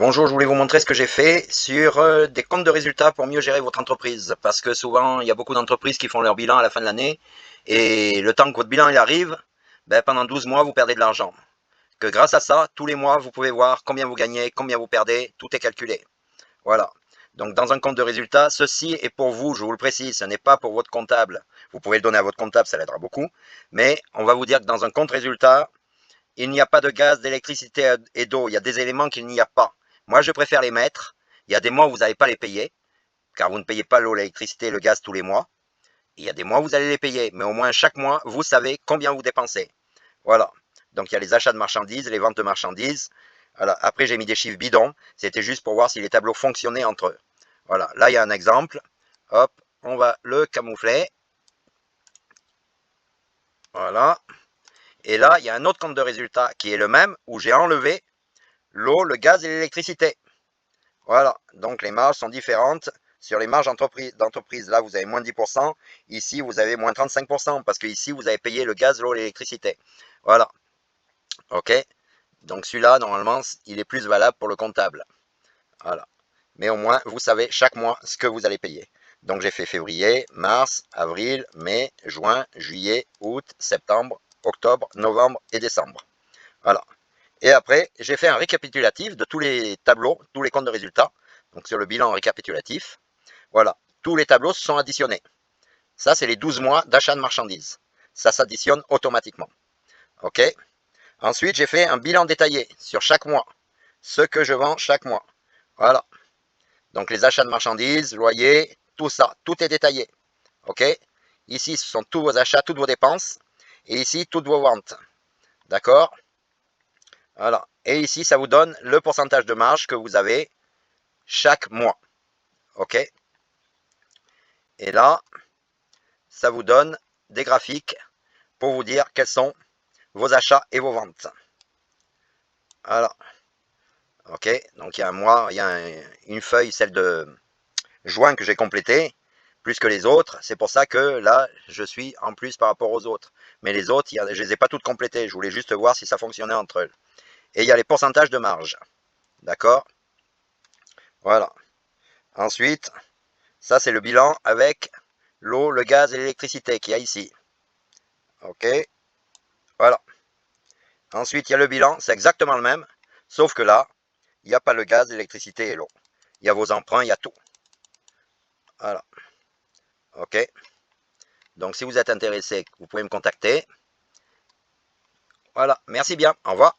Bonjour, je voulais vous montrer ce que j'ai fait sur des comptes de résultats pour mieux gérer votre entreprise. Parce que souvent, il y a beaucoup d'entreprises qui font leur bilan à la fin de l'année. Et le temps que votre bilan il arrive, ben, pendant 12 mois, vous perdez de l'argent. Que grâce à ça, tous les mois, vous pouvez voir combien vous gagnez, combien vous perdez, tout est calculé. Voilà. Donc dans un compte de résultats, ceci est pour vous, je vous le précise, ce n'est pas pour votre comptable. Vous pouvez le donner à votre comptable, ça l'aidera beaucoup. Mais on va vous dire que dans un compte résultat, il n'y a pas de gaz, d'électricité et d'eau. Il y a des éléments qu'il n'y a pas. Moi, je préfère les mettre. Il y a des mois où vous n'allez pas les payer, car vous ne payez pas l'eau, l'électricité et le gaz tous les mois. Il y a des mois où vous allez les payer, mais au moins chaque mois, vous savez combien vous dépensez. Voilà. Donc il y a les achats de marchandises, les ventes de marchandises. Voilà. Après, j'ai mis des chiffres bidons. C'était juste pour voir si les tableaux fonctionnaient entre eux. Voilà. Là, il y a un exemple. Hop, on va le camoufler. Voilà. Et là, il y a un autre compte de résultat qui est le même, où j'ai enlevé l'eau, le gaz et l'électricité. Voilà, donc les marges sont différentes. Sur les marges d'entreprise, là, vous avez moins de 10%. Ici, vous avez moins 35%, parce que ici, vous avez payé le gaz, l'eau et l'électricité. Voilà, ok. Donc celui-là, normalement, il est plus valable pour le comptable. Voilà. Mais au moins, vous savez chaque mois ce que vous allez payer. Donc j'ai fait février, mars, avril, mai, juin, juillet, août, septembre, octobre, novembre et décembre. Voilà. Et après, j'ai fait un récapitulatif de tous les tableaux, tous les comptes de résultats. Donc sur le bilan récapitulatif, voilà, tous les tableaux sont additionnés. Ça, c'est les 12 mois d'achat de marchandises. Ça s'additionne automatiquement. OK. Ensuite, j'ai fait un bilan détaillé sur chaque mois. Ce que je vends chaque mois. Voilà. Donc les achats de marchandises, loyer, tout ça, tout est détaillé. OK. Ici, ce sont tous vos achats, toutes vos dépenses. Et ici, toutes vos ventes. D'accord. Voilà. Et ici, ça vous donne le pourcentage de marge que vous avez chaque mois. OK. Et là, ça vous donne des graphiques pour vous dire quels sont vos achats et vos ventes. Voilà. OK. Donc il y a un mois, il y a une feuille, celle de juin que j'ai complétée, plus que les autres. C'est pour ça que là, je suis en plus par rapport aux autres. Mais les autres, je ne les ai pas toutes complétées. Je voulais juste voir si ça fonctionnait entre eux. Et il y a les pourcentages de marge. D'accord. Voilà. Ensuite, ça c'est le bilan avec l'eau, le gaz et l'électricité qu'il y a ici. OK. Voilà. Ensuite, il y a le bilan, c'est exactement le même, sauf que là, il n'y a pas le gaz, l'électricité et l'eau. Il y a vos emprunts, il y a tout. Voilà. OK. Donc, si vous êtes intéressé, vous pouvez me contacter. Voilà. Merci bien. Au revoir.